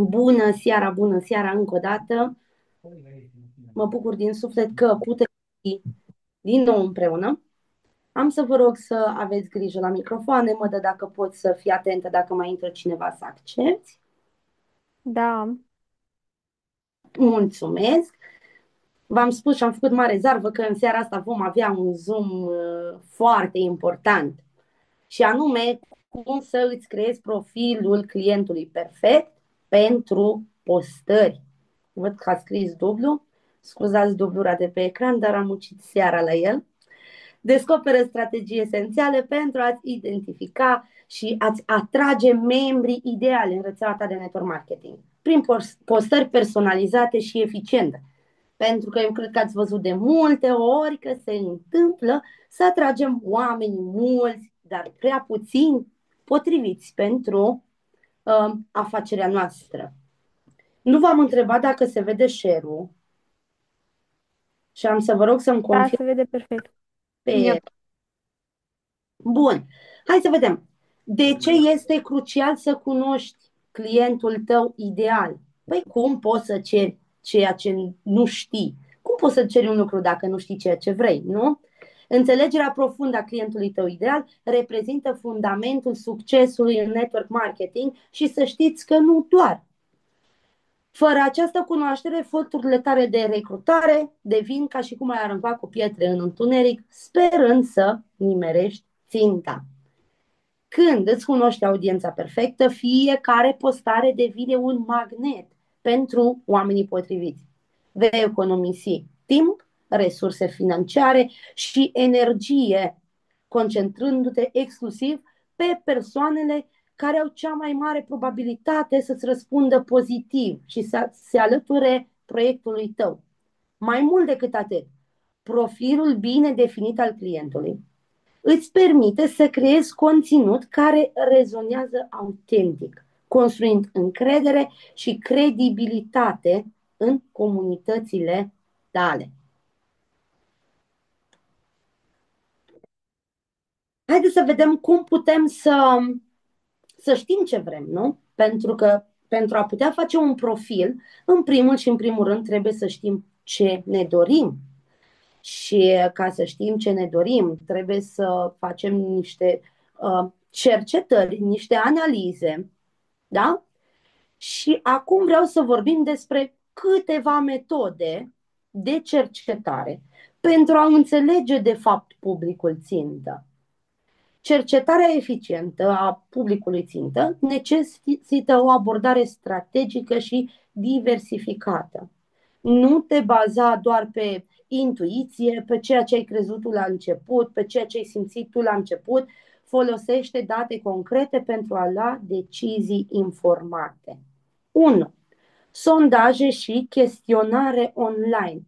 Bună seara încă o dată. Mă bucur din suflet că putem fi din nou împreună. Am să vă rog să aveți grijă la microfoane, mă dă dacă poți să fii atentă dacă mai intră cineva să accepti. Da, Mulțumesc. V-am spus și am făcut mare zarvă că în seara asta vom avea un Zoom foarte important și anume cum să îți creezi profilul clientului perfect pentru postări. Văd că a scris dublu. Scuzați dublura de pe ecran, dar am muncit seara la el. Descoperă strategii esențiale pentru a-ți identifica și a-ți atrage membrii ideali în rețeaua ta de network marketing prin postări personalizate și eficiente. Pentru că eu cred că ați văzut de multe ori că se întâmplă să atragem oameni mulți, dar prea puțini potriviți pentru afacerea noastră. Nu v-am întrebat dacă se vede share-ul și am să vă rog să-mi da, confirm se vede perfect. pe... Yep. Bun, hai să vedem. De ce este crucial să cunoști clientul tău ideal? Păi cum poți să ceri ceea ce nu știi? Cum poți să ceri un lucru dacă nu știi ceea ce vrei, nu? Înțelegerea profundă a clientului tău ideal reprezintă fundamentul succesului în network marketing și să știți că nu doar. Fără această cunoaștere, eforturile tale de recrutare devin ca și cum ai arunca cu pietre în întuneric, sperând să nimerești ținta. Când îți cunoști audiența perfectă, fiecare postare devine un magnet pentru oamenii potriviți. Vei economisi timp, resurse financiare și energie, concentrându-te exclusiv pe persoanele care au cea mai mare probabilitate să-ți răspundă pozitiv și să se alăture proiectului tău. Mai mult decât atât, profilul bine definit al clientului îți permite să creezi conținut care rezonează autentic, construind încredere și credibilitate în comunitățile tale. Haideți să vedem cum putem să știm ce vrem, nu? Pentru că pentru a putea face un profil, în primul și în primul rând trebuie să știm ce ne dorim. Și ca să știm ce ne dorim, trebuie să facem niște cercetări, niște analize, da? Și acum vreau să vorbim despre câteva metode de cercetare pentru a înțelege de fapt publicul țintă. Cercetarea eficientă a publicului țintă necesită o abordare strategică și diversificată. Nu te baza doar pe intuiție, pe ceea ce ai crezut tu la început, pe ceea ce ai simțit tu la început. Folosește date concrete pentru a lua decizii informate. 1. Sondaje și chestionare online.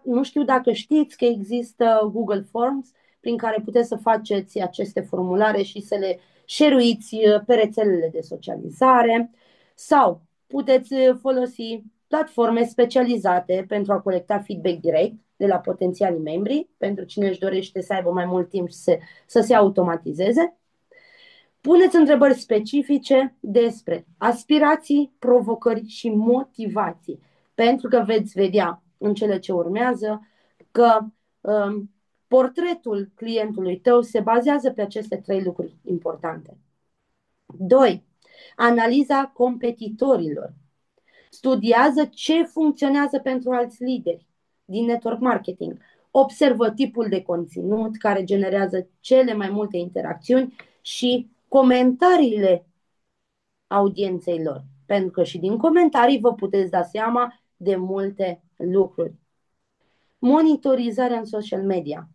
Nu știu dacă știți că există Google Forms prin care puteți să faceți aceste formulare și să le share-uiți pe rețelele de socializare sau puteți folosi platforme specializate pentru a colecta feedback direct de la potențialii membri, pentru cine își dorește să aibă mai mult timp să se automatizeze. Puneți întrebări specifice despre aspirații, provocări și motivații, pentru că veți vedea în cele ce urmează că portretul clientului tău se bazează pe aceste trei lucruri importante. 2. Analiza competitorilor. Studiază ce funcționează pentru alți lideri din network marketing. Observă tipul de conținut care generează cele mai multe interacțiuni și comentariile audienței lor. Pentru că și din comentarii vă puteți da seama de multe lucruri. Monitorizarea în social media.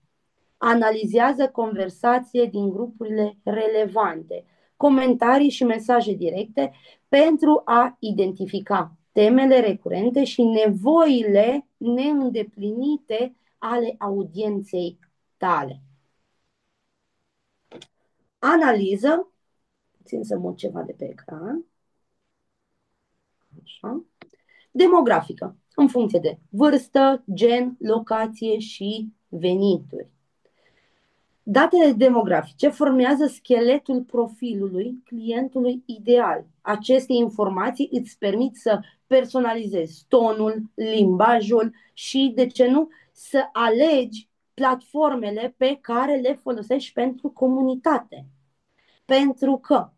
Analizează conversație din grupurile relevante, comentarii și mesaje directe pentru a identifica temele recurente și nevoile neîndeplinite ale audienței tale. Analiză, țin să mut ceva de pe ecran, așa, demografică, în funcție de vârstă, gen, locație și venituri. Datele demografice formează scheletul profilului clientului ideal. Aceste informații îți permit să personalizezi tonul, limbajul și, de ce nu, să alegi platformele pe care le folosești pentru comunitate. Pentru că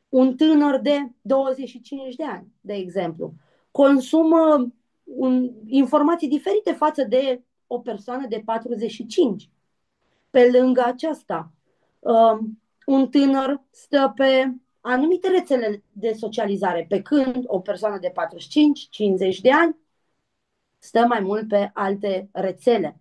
un tânăr de 25 de ani, de exemplu, consumă informații diferite față de o persoană de 45. Pe lângă aceasta, un tânăr stă pe anumite rețele de socializare, pe când o persoană de 45-50 de ani stă mai mult pe alte rețele.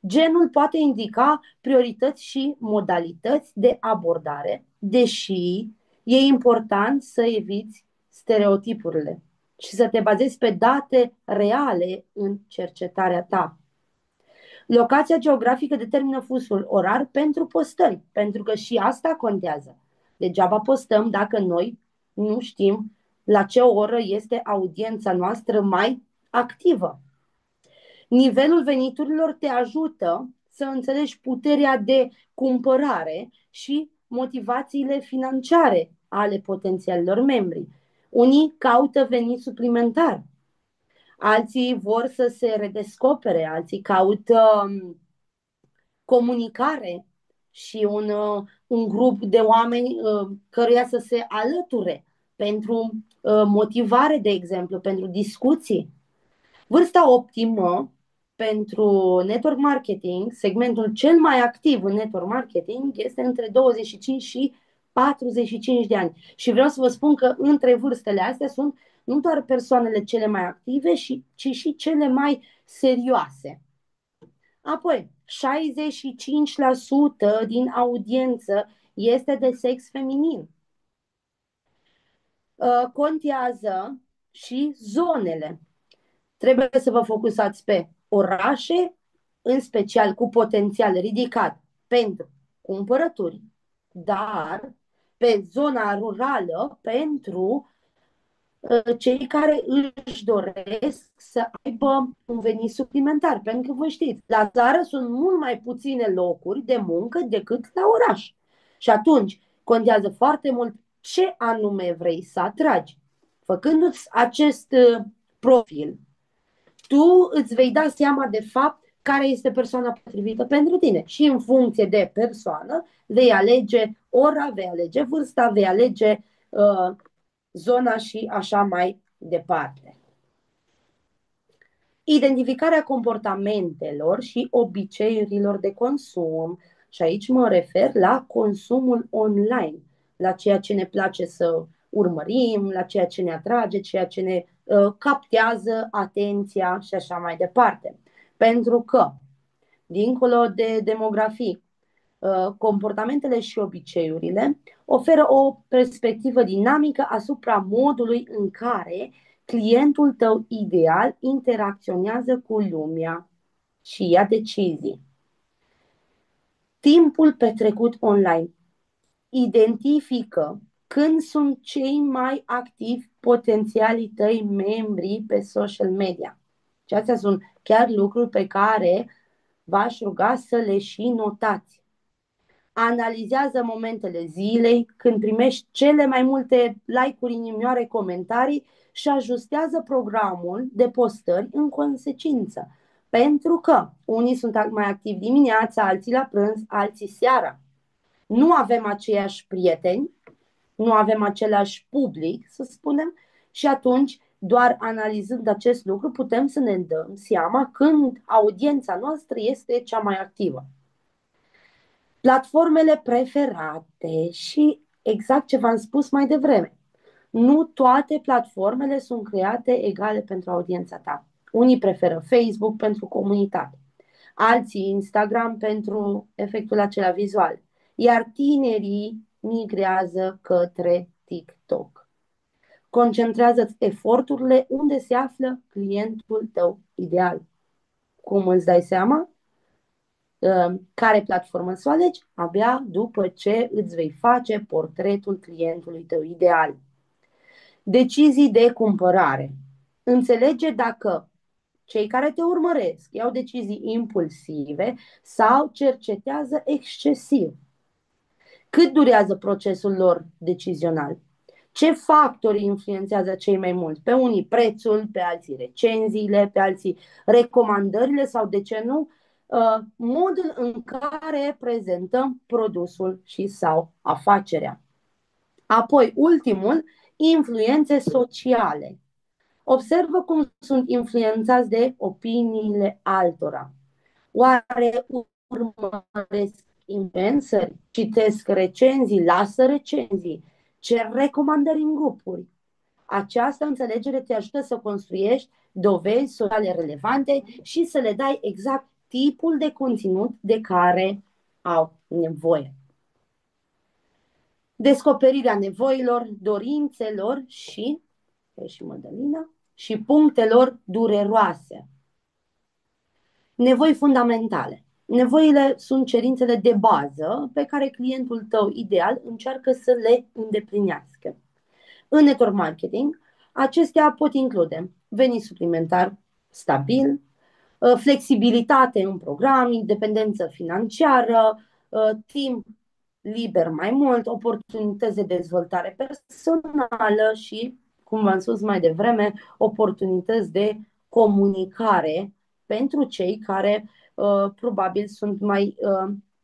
Genul poate indica priorități și modalități de abordare, deși e important să eviți stereotipurile și să te bazezi pe date reale în cercetarea ta. Locația geografică determină fusul orar pentru postări, pentru că și asta contează. Degeaba postăm dacă noi nu știm la ce oră este audiența noastră mai activă. Nivelul veniturilor te ajută să înțelegi puterea de cumpărare și motivațiile financiare ale potențialilor membri. Unii caută venit suplimentar, alții vor să se redescopere, alții caută comunicare și un grup de oameni căruia să se alăture pentru motivare, de exemplu, pentru discuții. Vârsta optimă pentru network marketing, segmentul cel mai activ în network marketing, este între 25 și 45 de ani. Și vreau să vă spun că între vârstele astea sunt nu doar persoanele cele mai active, ci și cele mai serioase. Apoi, 65% din audiență este de sex feminin. Contează și zonele. Trebuie să vă focusați pe orașe, în special cu potențial ridicat pentru cumpărături, dar pe zona rurală pentru cei care își doresc să aibă un venit suplimentar. Pentru că vă știți, la țară sunt mult mai puține locuri de muncă decât la oraș. Și atunci contează foarte mult ce anume vrei să atragi. Făcându-ți acest profil, tu îți vei da seama de fapt care este persoana potrivită pentru tine. Și în funcție de persoană vei alege ora, vei alege vârsta, vei alege zona și așa mai departe. Identificarea comportamentelor și obiceiurilor de consum, și aici mă refer la consumul online, la ceea ce ne place să urmărim, la ceea ce ne atrage, ceea ce ne captează atenția și așa mai departe. Pentru că, dincolo de demografii, comportamentele și obiceiurile oferă o perspectivă dinamică asupra modului în care clientul tău ideal interacționează cu lumea și ia decizii. Timpul petrecut online identifică când sunt cei mai activi potențialii tăi membri pe social media. Și astea sunt chiar lucruri pe care v-aș ruga să le și notați. Analizează momentele zilei când primești cele mai multe like-uri, inimioare, comentarii și ajustează programul de postări în consecință. Pentru că unii sunt mai activi dimineața, alții la prânz, alții seara. Nu avem aceiași prieteni, nu avem același public, să spunem, și atunci, doar analizând acest lucru, putem să ne dăm seama când audiența noastră este cea mai activă. Platformele preferate și exact ce v-am spus mai devreme. Nu toate platformele sunt create egale pentru audiența ta. Unii preferă Facebook pentru comunitate, alții Instagram pentru efectul acela vizual, iar tinerii migrează către TikTok. Concentrează-ți eforturile unde se află clientul tău ideal. Cum îți dai seama? Care platformă să o alegi? Abia după ce îți vei face portretul clientului tău ideal. Decizii de cumpărare. Înțelege dacă cei care te urmăresc iau decizii impulsive sau cercetează excesiv. Cât durează procesul lor decizional? Ce factori influențează cei mai mult? Pe unii prețul, pe alții recenziile, pe alții recomandările sau, de ce nu, modul în care prezentăm produsul și sau afacerea. Apoi, ultimul, influențe sociale. Observă cum sunt influențați de opiniile altora. Oare urmăresc influențări, citesc recenzii, lasă recenzii, cer recomandări în grupuri? Această înțelegere te ajută să construiești dovezi sociale relevante și să le dai exact tipul de conținut de care au nevoie. Descoperirea nevoilor, dorințelor și Mădălina, și punctelor dureroase. Nevoi fundamentale. Nevoile sunt cerințele de bază pe care clientul tău ideal încearcă să le îndeplinească. În network marketing, acestea pot include venit suplimentar stabil, flexibilitate în program, independență financiară, timp liber mai mult, oportunități de dezvoltare personală și, cum v-am spus mai devreme, oportunități de comunicare pentru cei care probabil sunt mai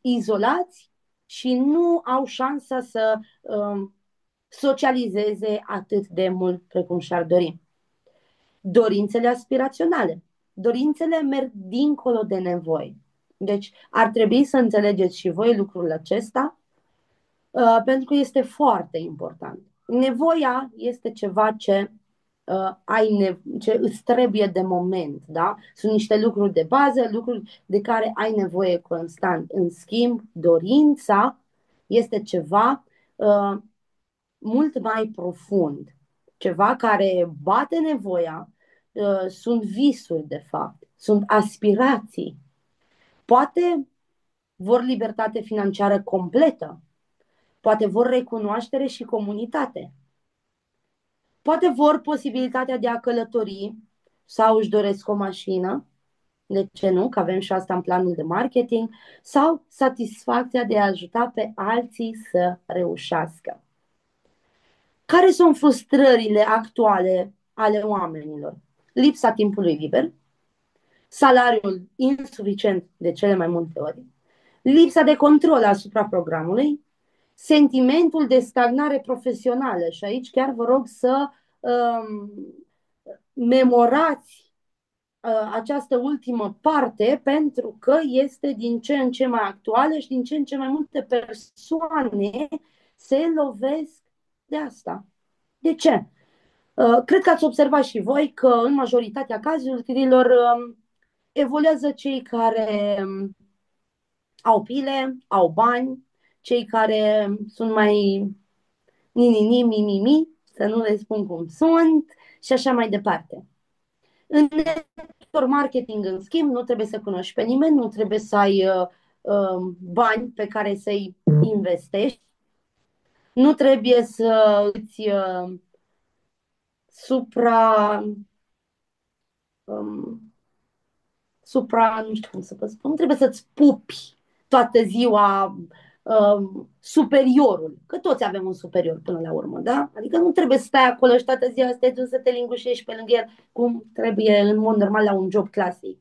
izolați și nu au șansa să socializeze atât de mult precum și-ar dori. Dorințele aspiraționale. Dorințele merg dincolo de nevoi. Deci ar trebui să înțelegeți și voi lucrul acesta, pentru că este foarte important. Nevoia este ceva ce ce îți trebuie de moment, da? Sunt niște lucruri de bază, lucruri de care ai nevoie constant. În schimb, dorința este ceva mult mai profund, ceva care bate nevoia, sunt visuri de fapt, sunt aspirații. Poate vor libertate financiară completă, poate vor recunoaștere și comunitate, poate vor posibilitatea de a călători sau își doresc o mașină, de ce nu, că avem și asta în planul de marketing, sau satisfacția de a ajuta pe alții să reușească. Care sunt frustrările actuale ale oamenilor? Lipsa timpului liber, salariul insuficient de cele mai multe ori, lipsa de control asupra programului, sentimentul de stagnare profesională. Și aici chiar vă rog să memorați această ultimă parte, pentru că este din ce în ce mai actuală și din ce în ce mai multe persoane se lovesc de asta. De ce? Cred că ați observat și voi că în majoritatea cazurilor evoluează cei care au pile, au bani, cei care sunt mai ni-ni-ni, mi-mi-mi, să nu le spun cum sunt, și așa mai departe. În network marketing, în schimb, nu trebuie să cunoști pe nimeni, nu trebuie să ai bani pe care să-i investești, nu trebuie să îți nu știu cum să vă spun, nu trebuie să-ți pupi toată ziua superiorul, că toți avem un superior până la urmă, da? Adică nu trebuie să stai acolo și toată ziua să te lingușești pe lângă el cum trebuie în mod normal la un job clasic.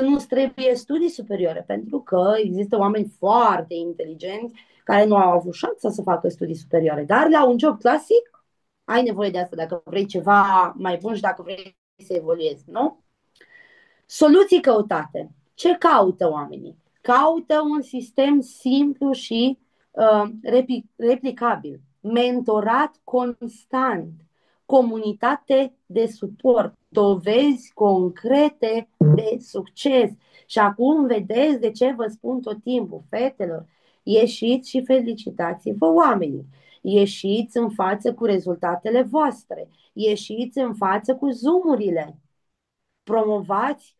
Nu trebuie studii superioare, pentru că există oameni foarte inteligenți care nu au avut șansa să facă studii superioare, dar la un job clasic ai nevoie de asta dacă vrei ceva mai bun și dacă vrei să evoluezi, nu? Soluții căutate. Ce caută oamenii? Caută un sistem simplu și replicabil, mentorat constant, comunitate de suport, dovezi concrete de succes. Și acum vedeți de ce vă spun tot timpul, fetelor, ieșiți și felicitați-vă oamenii. Ieșiți în față cu rezultatele voastre. Ieșiți în față cu Zoom-urile. Promovați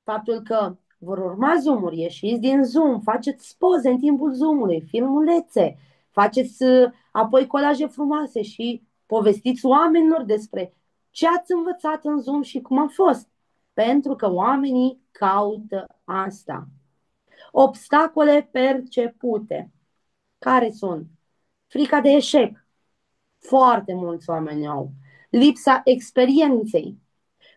faptul că vor urma Zoom-uri, ieșiți din Zoom, faceți poze în timpul Zoom-ului, filmulețe, faceți apoi colaje frumoase și povestiți oamenilor despre ce ați învățat în Zoom și cum a fost. pentru că oamenii caută asta. Obstacole percepute. Care sunt? Frica de eșec. Foarte mulți oameni au. Lipsa experienței.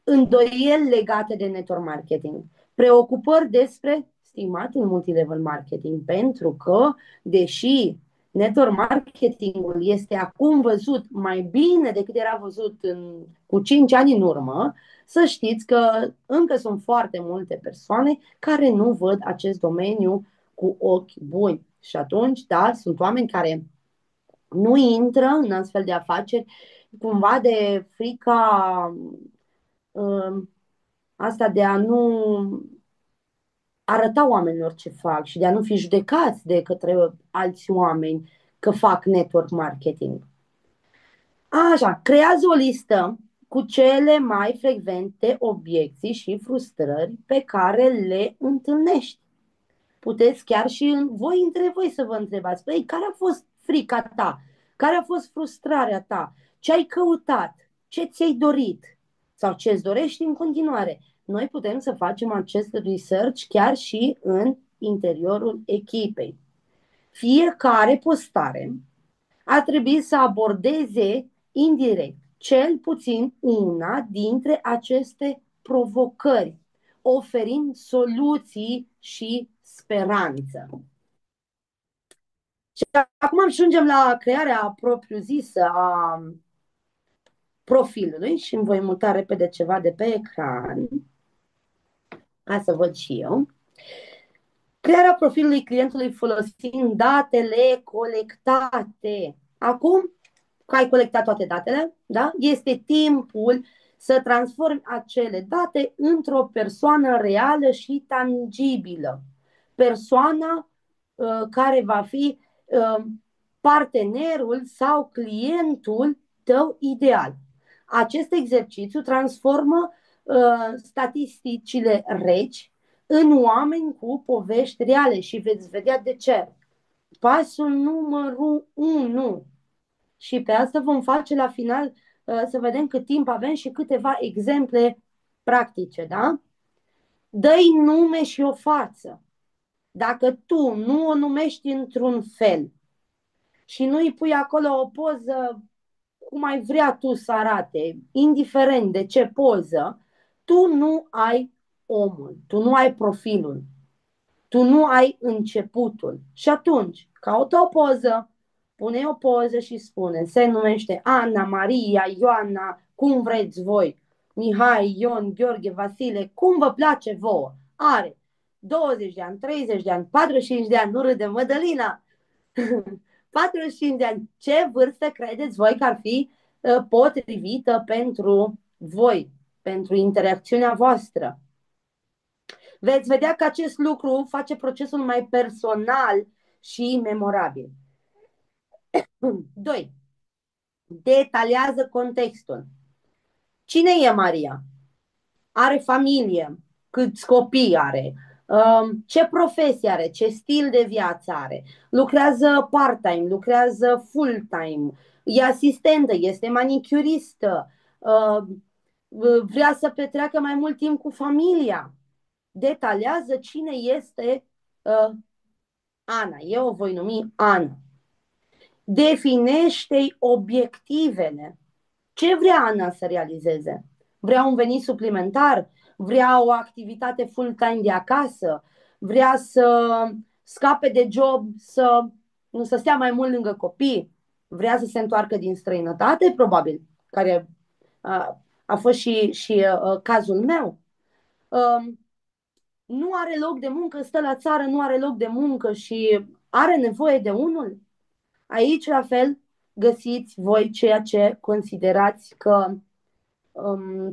Îndoieli legate de network marketing. Preocupări despre stimatul multilevel marketing. Pentru că, deși network marketingul este acum văzut mai bine decât era văzut cu 5 ani în urmă, să știți că încă sunt foarte multe persoane care nu văd acest domeniu cu ochi buni. Și atunci, da, sunt oameni care nu intră în astfel de afaceri cumva de frica asta de a nu arăta oamenilor ce fac și de a nu fi judecați de către alți oameni că fac network marketing. Așa, creează o listă cu cele mai frecvente obiecții și frustrări pe care le întâlnești. Puteți chiar și voi între voi să vă întrebați, păi, care a fost frica ta? Care a fost frustrarea ta? Ce ai căutat? Ce ți-ai dorit? Sau ce îți dorești în continuare? Noi putem să facem acest research chiar și în interiorul echipei. Fiecare postare ar trebui să abordeze indirect cel puțin una dintre aceste provocări, oferind soluții și speranță. Și acum ajungem la crearea propriu-zisă a profilului și îmi voi muta repede ceva de pe ecran ca să văd și eu. Crearea profilului clientului folosind datele colectate. Acum că ai colectat toate datele, da? Este timpul să transformi acele date într-o persoană reală și tangibilă. Persoana care va fi partenerul sau clientul tău ideal. Acest exercițiu transformă statisticile reci în oameni cu povești reale și veți vedea de ce. Pasul numărul 1. Și pe asta vom face la final să vedem cât timp avem și câteva exemple practice, da? Dă-i nume și o față. Dacă tu nu o numești într-un fel și nu îi pui acolo o poză cum ai vrea tu să arate, indiferent de ce poză, tu nu ai omul, tu nu ai profilul, tu nu ai începutul. Și atunci, caută o poză, pune o poză și spune, se numește Ana, Maria, Ioana, cum vreți voi, Mihai, Ion, Gheorghe, Vasile, cum vă place vouă. Are 20 de ani, 30 de ani, 45 de ani, nu râde Mădălina, 45 de ani. Ce vârstă credeți voi că ar fi potrivită pentru voi, pentru interacțiunea voastră? Veți vedea că acest lucru face procesul mai personal și memorabil. 2. Detaliază contextul. Cine e Maria? Are familie? Câți copii are? Ce profesie are? Ce stil de viață are? Lucrează part-time? Lucrează full-time? E asistentă? Este manicuristă? Vrea să petreacă mai mult timp cu familia? Detaliază cine este Ana. Eu o voi numi Ana. Definește-i obiectivele. Ce vrea Ana să realizeze? Vrea un venit suplimentar? Vrea o activitate full-time de acasă? Vrea să scape de job, să stea mai mult lângă copii? Vrea să se întoarcă din străinătate? Probabil, care a fost și cazul meu. Nu are loc de muncă, stă la țară, nu are loc de muncă și are nevoie de unul? Aici, la fel, găsiți voi ceea ce considerați că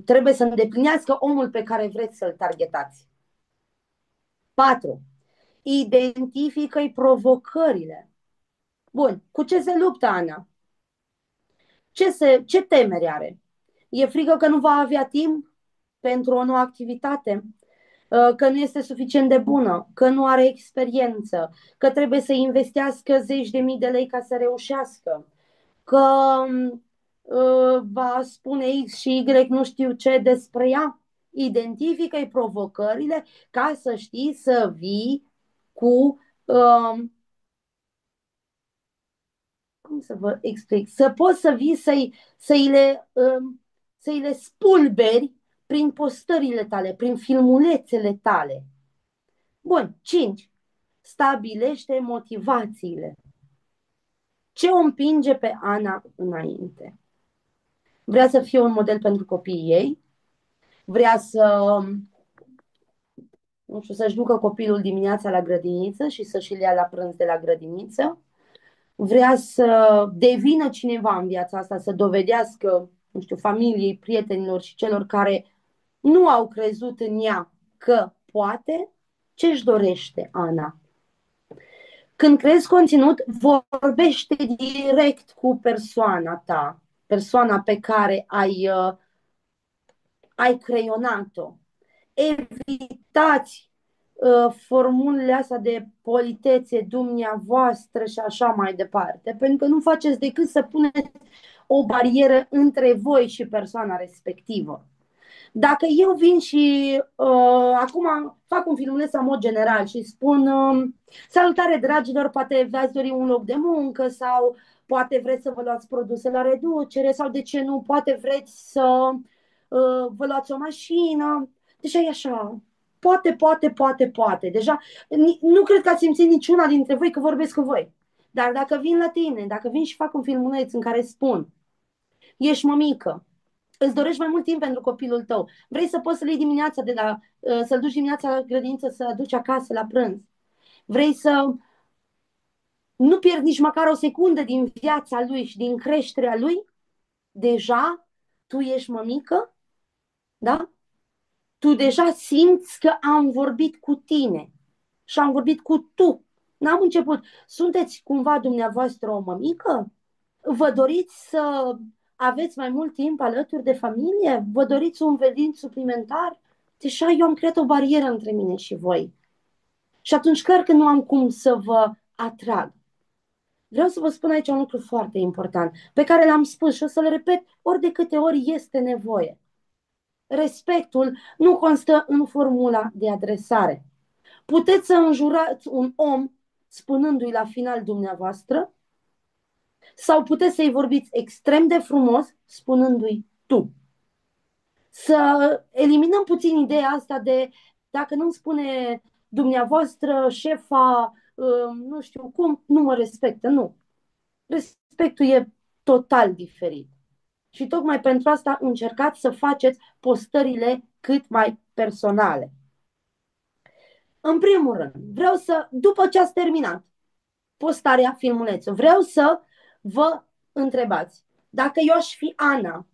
trebuie să îndeplinească omul pe care vreți să-l targetați. 4. Identifică-i provocările. Bun, cu ce se luptă Ana? Ce temeri are? E frică că nu va avea timp pentru o nouă activitate? Că nu este suficient de bună, că nu are experiență, că trebuie să investească zeci de mii de lei ca să reușească, că va spune X și Y nu știu ce despre ea. identifică-i provocările ca să știi să vii cu, cum să vă explic, să poți să vii să-i le spulberi prin postările tale, prin filmulețele tale. Bun, 5. Stabilește motivațiile. Ce o împinge pe Ana înainte? Vrea să fie un model pentru copiii ei, vrea nu știu, să-și ducă copilul dimineața la grădiniță și să-și-l ia la prânz de la grădiniță, vrea să devină cineva în viața asta, să dovedească, nu știu, familiei, prietenilor și celor care nu au crezut în ea că poate. Ce își dorește Ana? Când creezi conținut, vorbește direct cu persoana ta, persoana pe care ai creionat-o. Evitați formulele astea de politețe, dumneavoastră și așa mai departe, pentru că nu faceți decât să puneți o barieră între voi și persoana respectivă. Dacă eu vin și acum fac un filmuleț în mod general și spun salutare dragilor, poate v-ați dori un loc de muncă sau poate vreți să vă luați produse la reducere sau de ce nu, poate vreți să vă luați o mașină. Deja e așa, poate. Deja nu cred că ați simțit niciuna dintre voi că vorbesc cu voi. Dar dacă vin la tine, dacă vin și fac un filmuleț în care spun ești mămică, îți dorești mai mult timp pentru copilul tău, vrei să poți să-l iei dimineața să-l duci dimineața la grădiniță, să-l aduci acasă la prânz, vrei să nu pierzi nici măcar o secundă din viața lui și din creșterea lui, deja tu ești mămică, da? Tu deja simți că am vorbit cu tine și am vorbit cu tu. N-am început. Sunteți cumva dumneavoastră o mămică? Vă doriți să aveți mai mult timp alături de familie? Vă doriți un venit suplimentar? Deja eu am creat o barieră între mine și voi. Și atunci clar că nu am cum să vă atrag. Vreau să vă spun aici un lucru foarte important, pe care l-am spus și o să-l repet ori de câte ori este nevoie. Respectul nu constă în formula de adresare. Puteți să înjurați un om spunându-i la final dumneavoastră sau puteți să-i vorbiți extrem de frumos spunându-i tu. Să eliminăm puțin ideea asta de dacă nu-mi spune dumneavoastră, șefa, nu știu cum, nu mă respectă. Nu. Respectul e total diferit. Și tocmai pentru asta încercați să faceți postările cât mai personale. În primul rând, vreau să, după ce ați terminat postarea filmulețul, vreau să vă întrebați, dacă eu aș fi Ana,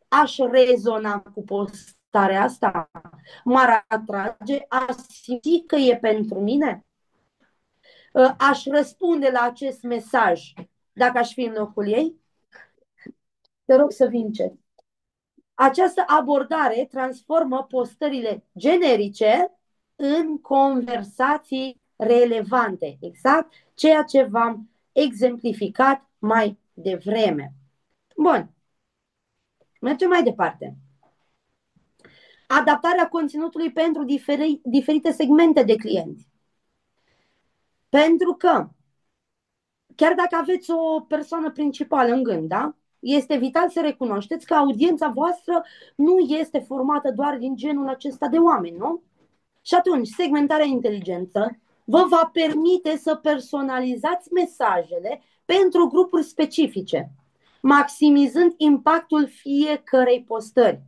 aș rezona cu postarea asta? M-ar atrage? Aș simți că e pentru mine? Aș răspunde la acest mesaj dacă aș fi în locul ei? Te rog să vii încet. Această abordare transformă postările generice în conversații relevante. Exact ceea ce v-am exemplificat mai devreme. Bun. Mergem mai departe. Adaptarea conținutului pentru diferite segmente de clienți. Pentru că, chiar dacă aveți o persoană principală în gând, da? Este vital să recunoașteți că audiența voastră nu este formată doar din genul acesta de oameni, nu? Și atunci, segmentarea inteligentă vă va permite să personalizați mesajele pentru grupuri specifice, maximizând impactul fiecărei postări.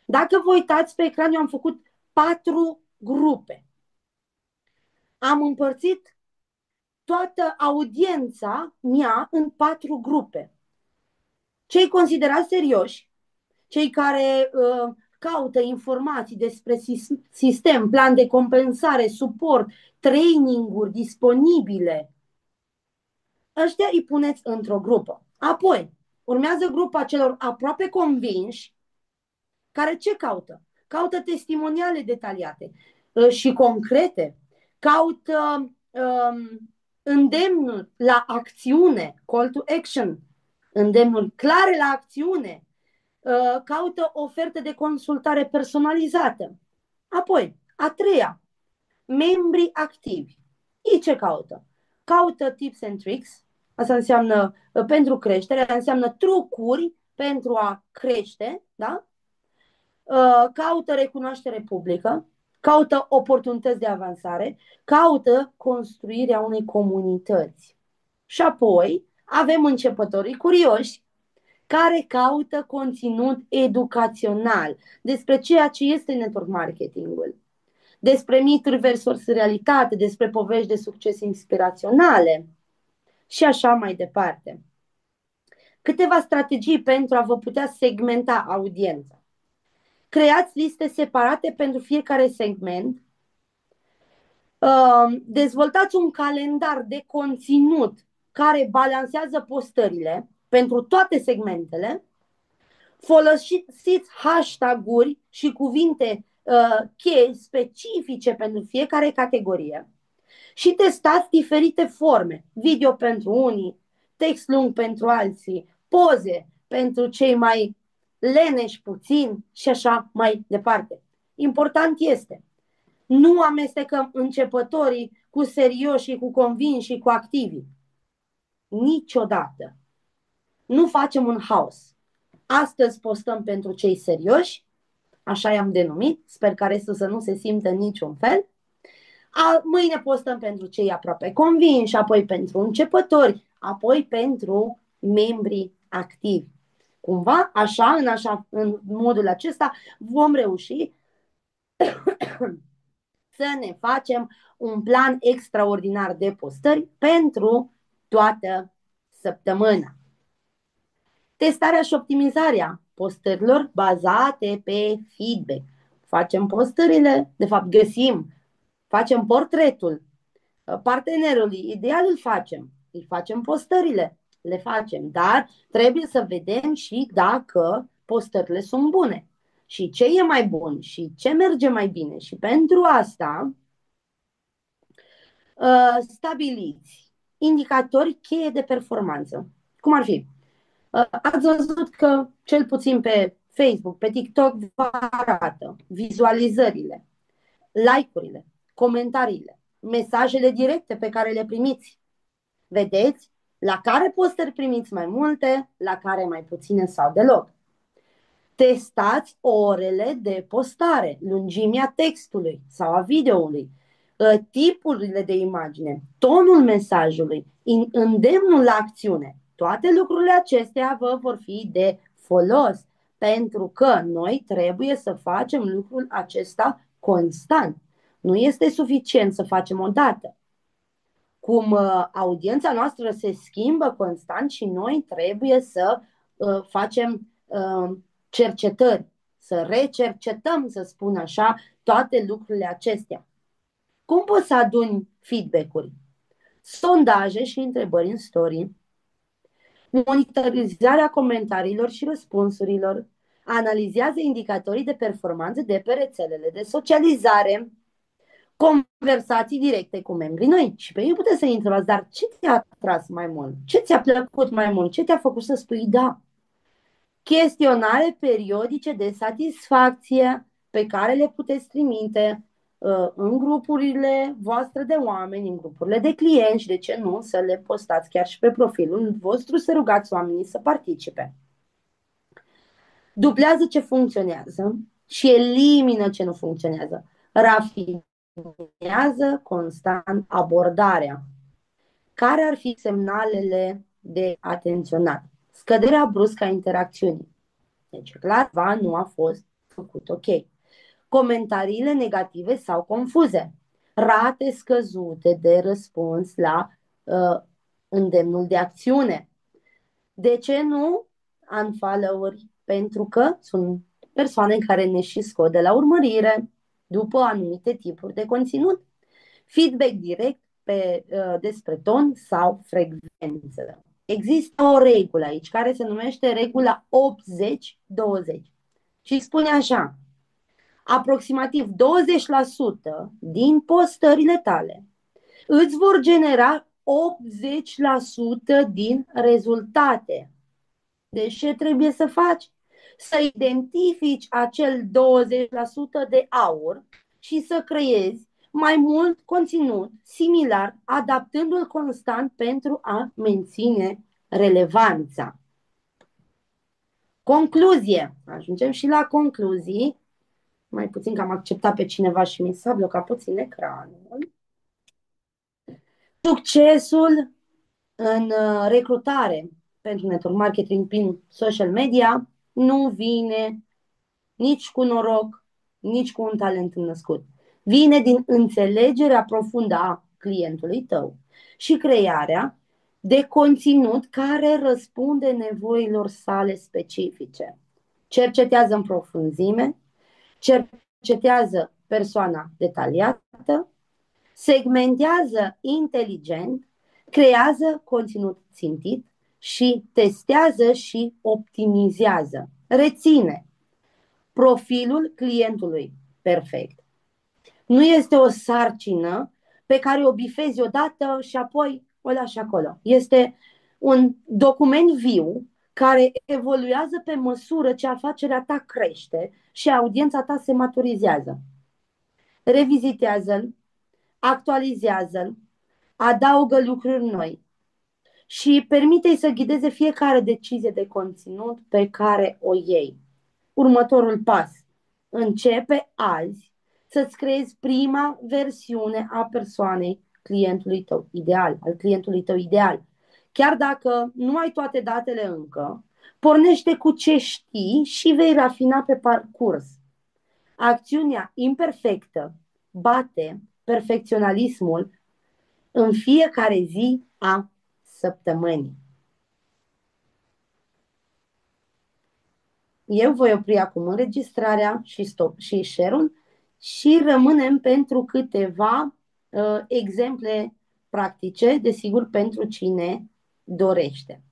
Dacă vă uitați pe ecran, eu am făcut 4 grupe. Am împărțit toată audiența mea în 4 grupe. Cei considerați serioși, cei care caută informații despre sistem, plan de compensare, suport, training-uri disponibile, ăștia îi puneți într-o grupă. Apoi, urmează grupa celor aproape convinși, care ce caută? Caută testimoniale detaliate și concrete, caută îndemnul la acțiune, call to action, îndemnuri clare la acțiune, Caută oferte de consultare personalizată. Apoi, a treia, membrii activi. Ei ce caută? Caută tips and tricks, asta înseamnă pentru creștere, înseamnă trucuri pentru a crește, da? Caută recunoaștere publică, caută oportunități de avansare, caută construirea unei comunități. Și apoi avem începătorii curioși care caută conținut educațional despre ceea ce este network marketingul, despre mituri versus realitate, despre povești de succes inspiraționale și așa mai departe. Câteva strategii pentru a vă putea segmenta audiența. Creați liste separate pentru fiecare segment. Dezvoltați un calendar de conținut care balansează postările pentru toate segmentele. Folosiți hashtag-uri și cuvinte cheie specifice pentru fiecare categorie și testați diferite forme. Video pentru unii, text lung pentru alții, poze pentru cei mai leneși puțin și așa mai departe. Important este, nu amestecăm începătorii cu serioși, cu convinși, cu activi. Niciodată. Nu facem un haos. Astăzi postăm pentru cei serioși, așa i-am denumit, sper că restul să nu se simtă în niciun fel. Mâine postăm pentru cei aproape convinși, apoi pentru începători, apoi pentru membrii activi. Cumva, în modul acesta, vom reuși să ne facem un plan extraordinar de postări pentru toată săptămâna. Testarea și optimizarea postărilor bazate pe feedback. Facem postările, de fapt facem portretul partenerului, ideal îi facem postările, le facem, dar trebuie să vedem și dacă postările sunt bune și ce e mai bun și ce merge mai bine și pentru asta stabiliți indicatori cheie de performanță. Cum ar fi? Ați văzut că cel puțin pe Facebook, pe TikTok vă arată vizualizările, like-urile, comentariile, mesajele directe pe care le primiți. Vedeți la care postări primiți mai multe, la care mai puține sau deloc. Testați orele de postare, lungimea textului sau a videoului, tipurile de imagine, tonul mesajului, îndemnul la acțiune. Toate lucrurile acestea vă vor fi de folos, pentru că noi trebuie să facem lucrul acesta constant. Nu este suficient să facem o dată. Cum audiența noastră se schimbă constant și noi trebuie să facem cercetări, să recercetăm, să spun așa, toate lucrurile acestea. Cum poți să aduni feedback-uri? Sondaje și întrebări în story, monitorizarea comentariilor și răspunsurilor, analizează indicatorii de performanță de pe rețelele de socializare, conversații directe cu membrii noi. Și pe ei puteți să-i întrebați, dar ce te-a atras mai mult? Ce ți-a plăcut mai mult? Ce te-a făcut să spui da? Chestionare periodice de satisfacție pe care le puteți trimite în grupurile voastre de oameni, în grupurile de clienți, de ce nu, să le postați chiar și pe profilul vostru, să rugați oamenii să participe. Dublează ce funcționează și elimină ce nu funcționează. Rafinează constant abordarea. Care ar fi semnalele de atenționat? Scăderea bruscă a interacțiunii. Deci, clar, nu a fost făcut ok. Comentariile negative sau confuze. Rate scăzute de răspuns la îndemnul de acțiune. De ce nu unfollow-uri? Pentru că sunt persoane care ne și scot de la urmărire după anumite tipuri de conținut. Feedback direct despre ton sau frecvență. Există o regulă aici care se numește regula 80-20 și spune așa: aproximativ 20% din postările tale îți vor genera 80% din rezultate. Deci ce trebuie să faci? să identifici acel 20% de aur și să creezi mai mult conținut similar, adaptându-l constant pentru a menține relevanța. Concluzie. Ajungem și la concluzii. Mai puțin că am acceptat pe cineva și mi s-a blocat puțin ecranul. Succesul în recrutare pentru network marketing prin social media nu vine nici cu noroc, nici cu un talent născut. Vine din înțelegerea profundă a clientului tău și crearea de conținut care răspunde nevoilor sale specifice. Cercetează în profunzime, cercetează persoana detaliată, segmentează inteligent, creează conținut țintit și testează și optimizează. Reține profilul clientului perfect. Nu este o sarcină pe care o bifezi odată și apoi o lași acolo. Este un document viu care evoluează pe măsură ce afacerea ta crește și audiența ta se maturizează. Revizitează-l, actualizează-l, adaugă lucruri noi și permite-i să ghideze fiecare decizie de conținut pe care o iei. Următorul pas. Începe azi să-ți creezi prima versiune a persoanei clientului tău ideal, al clientului tău ideal. Chiar dacă nu ai toate datele încă, pornește cu ce știi și vei rafina pe parcurs. Acțiunea imperfectă bate perfecționalismul în fiecare zi a săptămânii. Eu voi opri acum înregistrarea și stop și share-ul și rămânem pentru câteva exemple practice, desigur pentru cine dorește.